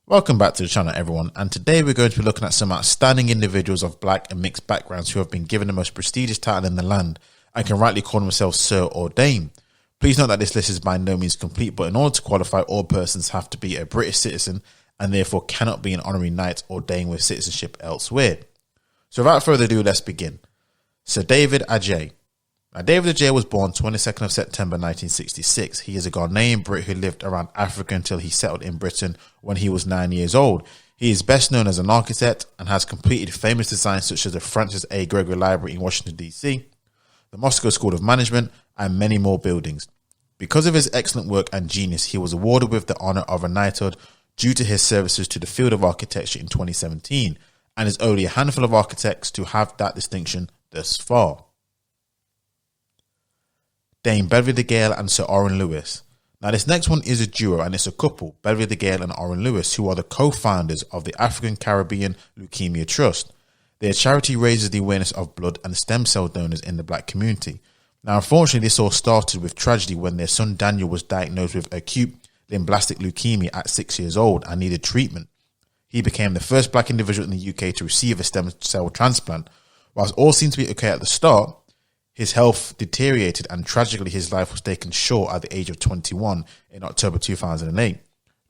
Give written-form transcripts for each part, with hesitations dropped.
Welcome back to the channel, everyone, and today we're going to be looking at some outstanding individuals of black and mixed backgrounds who have been given the most prestigious title in the land and can rightly call themselves Sir or Dame. Please note that this list is by no means complete, but in order to qualify, all persons have to be a British citizen and therefore cannot be an honorary knight or dame with citizenship elsewhere. So without further ado, let's begin. Sir David Adjaye. Now, David Adjaye was born 22nd of September 1966. He is a Ghanaian Brit who lived around Africa until he settled in Britain when he was 9 years old. He is best known as an architect and has completed famous designs such as the Francis A. Gregory Library in Washington, D.C., the Moscow School of Management, and many more buildings. Because of his excellent work and genius, he was awarded with the honour of a knighthood due to his services to the field of architecture in 2017, and is only a handful of architects to have that distinction thus far. Dame Beverly Degale and Sir Orrin Lewis. Now, this next one is a duo, and it's a couple, Beverly Degale and Orrin Lewis, who are the co-founders of the African Caribbean Leukemia Trust. Their charity raises the awareness of blood and stem cell donors in the black community. Now, unfortunately, this all started with tragedy when their son Daniel was diagnosed with acute lymphoblastic leukemia at 6 years old and needed treatment. He became the first black individual in the UK to receive a stem cell transplant. Whilst all seemed to be okay at the start, his health deteriorated and tragically his life was taken short at the age of 21 in October 2008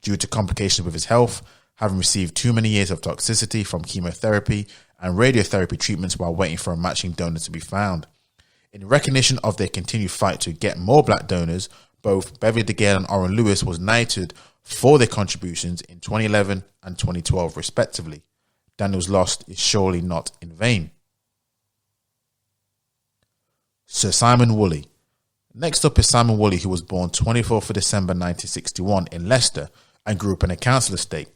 due to complications with his health, having received too many years of toxicity from chemotherapy and radiotherapy treatments while waiting for a matching donor to be found. In recognition of their continued fight to get more black donors, both Beverly Degale and Orrin Lewis was knighted for their contributions in 2011 and 2012 respectively. Daniel's loss is surely not in vain. Sir Simon Woolley. Next up is Simon Woolley, who was born 24th of December 1961 in Leicester and grew up in a council estate.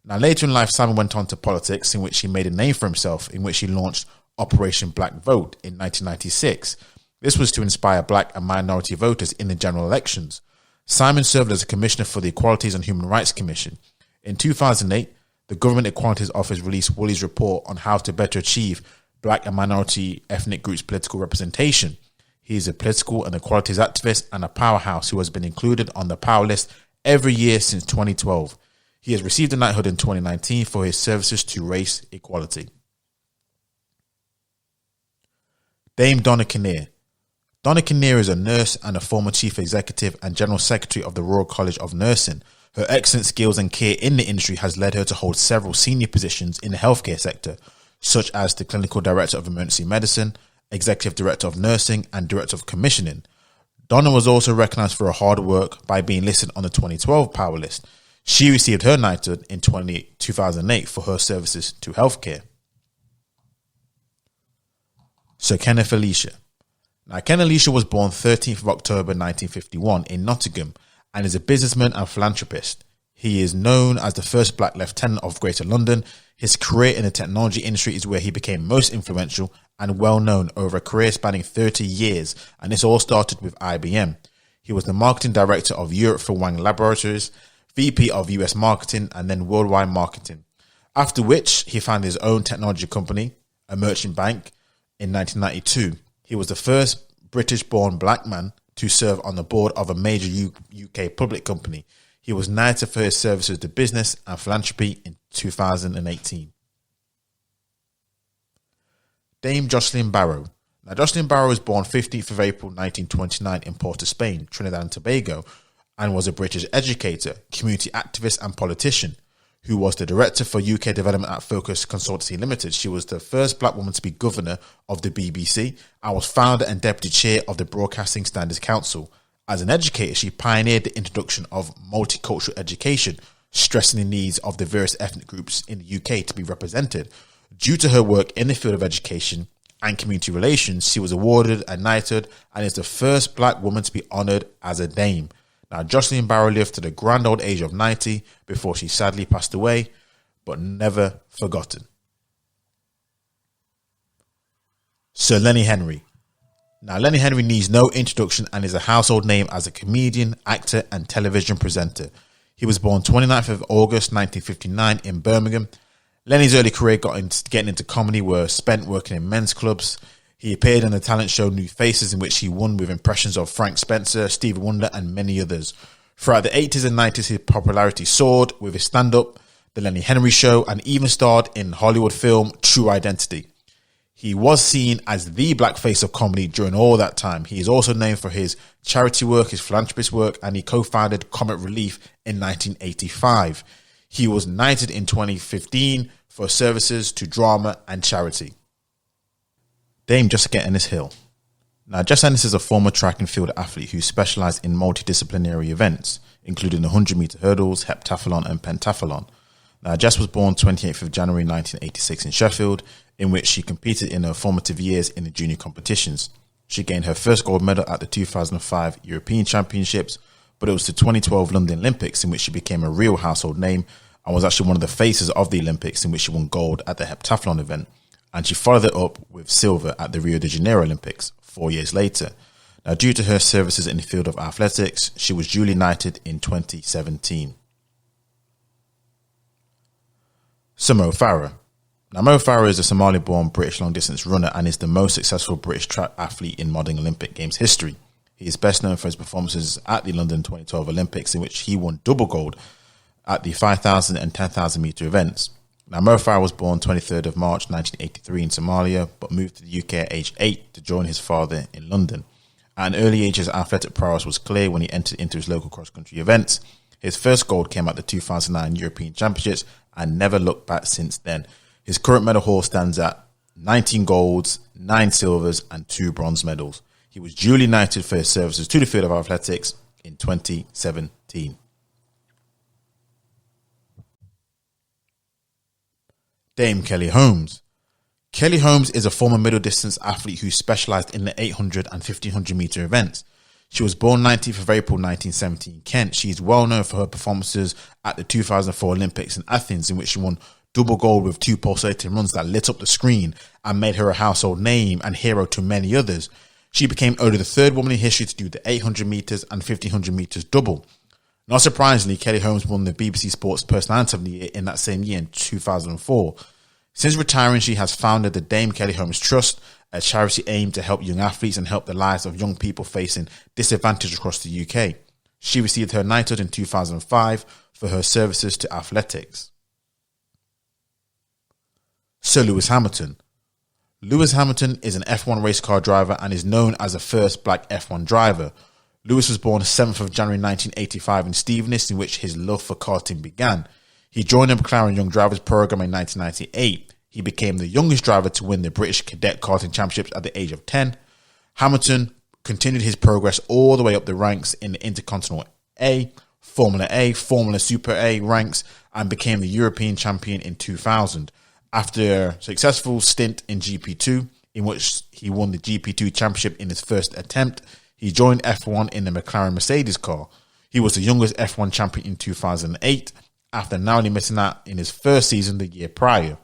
Now, later in life, Simon went on to politics, in which he made a name for himself, in which he launched Operation Black Vote in 1996. This was to inspire black and minority voters in the general elections. Simon served as a commissioner for the Equalities and Human Rights Commission. In 2008, the Government Equalities Office released Woolley's report on how to better achieve black and minority ethnic groups' political representation. He is a political and equalities activist and a powerhouse who has been included on the Power list every year since 2012. He has received a knighthood in 2019 for his services to race equality. Dame Donna Canary. Donna Canary is a nurse and a former chief executive and general secretary of the Royal College of Nursing. Her excellent skills and care in the industry has led her to hold several senior positions in the healthcare sector, such as the Clinical Director of Emergency Medicine, Executive Director of Nursing, and Director of Commissioning. Donna was also recognised for her hard work by being listed on the 2012 Power list. She received her knighthood in 2008 for her services to healthcare. Sir Kenneth Felicia. Now, Kenneth Felicia was born 13th of October 1951 in Nottingham and is a businessman and philanthropist. He is known as the first black lieutenant of Greater London. His career in the technology industry is where he became most influential and well known over a career spanning 30 years, and this all started with IBM. He was the marketing director of Europe for Wang Laboratories, VP of US marketing, and then worldwide marketing. After which, he founded his own technology company, a merchant bank, in 1992. He was the first British-born black man to serve on the board of a major UK public company. He was knighted for his services to business and philanthropy in 2018. Dame Jocelyn Barrow. Now, Jocelyn Barrow was born 15th of April 1929 in Port of Spain, Trinidad and Tobago, and was a British educator, community activist and politician who was the director for UK development at Focus Consultancy Limited. She was the first black woman to be governor of the BBC and was founder and deputy chair of the Broadcasting Standards Council. As an educator, she pioneered the introduction of multicultural education, stressing the needs of the various ethnic groups in the UK to be represented. Due to her work in the field of education and community relations, she was awarded a knighthood and is the first black woman to be honoured as a dame. Now, Jocelyn Barrow lived to the grand old age of 90 before she sadly passed away, but never forgotten. Sir Lenny Henry. Now, Lenny Henry needs no introduction and is a household name as a comedian, actor and television presenter. He was born 29th of August 1959 in Birmingham. Lenny's early career getting into comedy were spent working in men's clubs. He appeared on the talent show New Faces, in which he won with impressions of Frank Spencer, Stevie Wonder and many others. Throughout the 80s and 90s, his popularity soared with his stand-up. The Lenny Henry Show, and even starred in Hollywood film True Identity. He was seen as the black face of comedy during all that time. He is also known for his charity work, his philanthropist work, and he co-founded Comic Relief in 1985. He was knighted in 2015 for services to drama and charity. Dame Jessica Ennis-Hill. Now, Jess Ennis is a former track and field athlete who specialised in multidisciplinary events, including the 100-metre hurdles, heptathlon and pentathlon. Now, Jess was born 28th of January 1986 in Sheffield, in which she competed in her formative years in the junior competitions. She gained her first gold medal at the 2005 European Championships, but it was the 2012 London Olympics in which she became a real household name and was actually one of the faces of the Olympics, in which she won gold at the heptathlon event. And she followed it up with silver at the Rio de Janeiro Olympics 4 years later. Now, due to her services in the field of athletics, she was duly knighted in 2017. Sir Mo Farah. Now, Mo Farah is a Somali-born British long-distance runner and is the most successful British track athlete in modern Olympic Games history. He is best known for his performances at the London 2012 Olympics, in which he won double gold at the 5,000 and 10,000 metre events. Now, Mo Farah was born 23rd of March 1983 in Somalia, but moved to the UK at age 8 to join his father in London. At an early age, his athletic prowess was clear when he entered into his local cross-country events. His first gold came at the 2009 European Championships and never looked back since then. His current medal haul stands at 19 golds, 9 silvers and 2 bronze medals. He was duly knighted for his services to the field of athletics in 2017. Dame Kelly Holmes. Kelly Holmes is a former middle distance athlete who specialised in the 800 and 1500 metre events. She was born 19th of April 1970 in Kent. She is well known for her performances at the 2004 Olympics in Athens, in which she won double gold with 2 pulsating runs that lit up the screen and made her a household name and hero to many others. She became only the 3rd woman in history to do the 800 metres and 1500 metres double. Not surprisingly, Kelly Holmes won the BBC Sports Personality of the Year in that same year in 2004. Since retiring, she has founded the Dame Kelly Holmes Trust, a charity aimed to help young athletes and help the lives of young people facing disadvantage across the UK. She received her knighthood in 2005 for her services to athletics. Sir Lewis Hamilton. Lewis Hamilton is an F1 race car driver and is known as the first black F1 driver. Lewis was born 7th of January 1985 in Stevenage, in which his love for karting began. He joined the McLaren Young Drivers Programme in 1998. He became the youngest driver to win the British Cadet Karting Championships at the age of 10. Hamilton continued his progress all the way up the ranks in the Intercontinental A, Formula Super A ranks, and became the European champion in 2000. After a successful stint in GP2, in which he won the GP2 championship in his first attempt, he joined F1 in the McLaren Mercedes car. He was the youngest F1 champion in 2008, after narrowly missing out in his first season the year prior.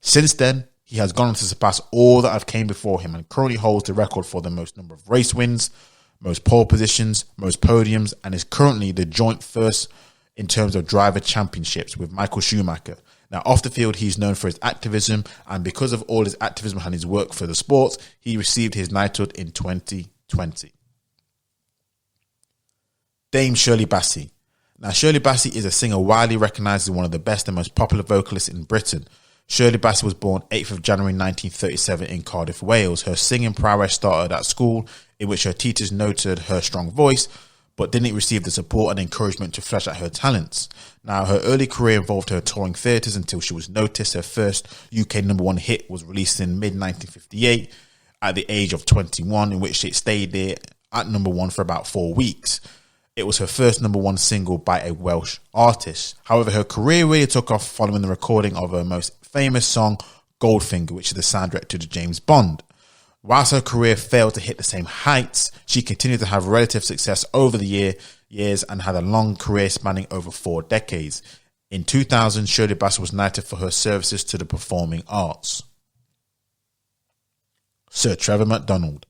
Since then, he has gone on to surpass all that have came before him and currently holds the record for the most number of race wins, most pole positions, most podiums, and is currently the joint first in terms of driver championships with Michael Schumacher. Now, off the field, he's known for his activism, and because of all his activism and his work for the sports, he received his knighthood in 2020. Dame Shirley Bassey. Now, Shirley Bassey is a singer widely recognised as one of the best and most popular vocalists in Britain. Shirley Bassey was born 8th of January 1937 in Cardiff, Wales. Her singing prowess started at school, in which her teachers noted her strong voice, but didn't receive the support and encouragement to flesh out her talents. Now, her early career involved her touring theatres until she was noticed. Her first UK #1 hit was released in mid-1958 at the age of 21, in which it stayed there at #1 for about 4 weeks. It was her first #1 single by a Welsh artist. However, her career really took off following the recording of her most famous song, Goldfinger, which is the soundtrack to the James Bond. Whilst her career failed to hit the same heights, she continued to have relative success over the years and had a long career spanning over 4 decades. In 2000, Shirley Bassey was knighted for her services to the performing arts. Sir Trevor McDonald.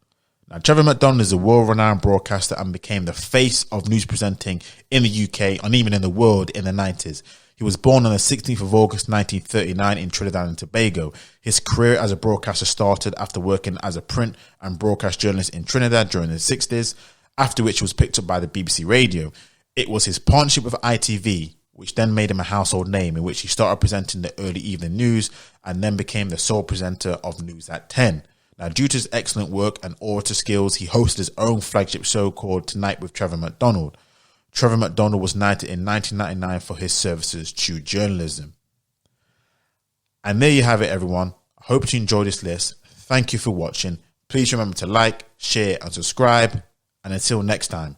Now, Trevor McDonald is a world-renowned broadcaster and became the face of news presenting in the UK and even in the world in the 90s. He was born on the 16th of August 1939 in Trinidad and Tobago. His career as a broadcaster started after working as a print and broadcast journalist in Trinidad during the 60s, after which he was picked up by the BBC Radio. It was his partnership with ITV, which then made him a household name, in which he started presenting the early evening news and then became the sole presenter of News at 10. Now, due to his excellent work and orator skills, he hosted his own flagship show called Tonight with Trevor McDonald. Trevor McDonald was knighted in 1999 for his services to journalism. And there you have it, everyone. I hope you enjoyed this list. Thank you for watching. Please remember to like, share and subscribe. And until next time.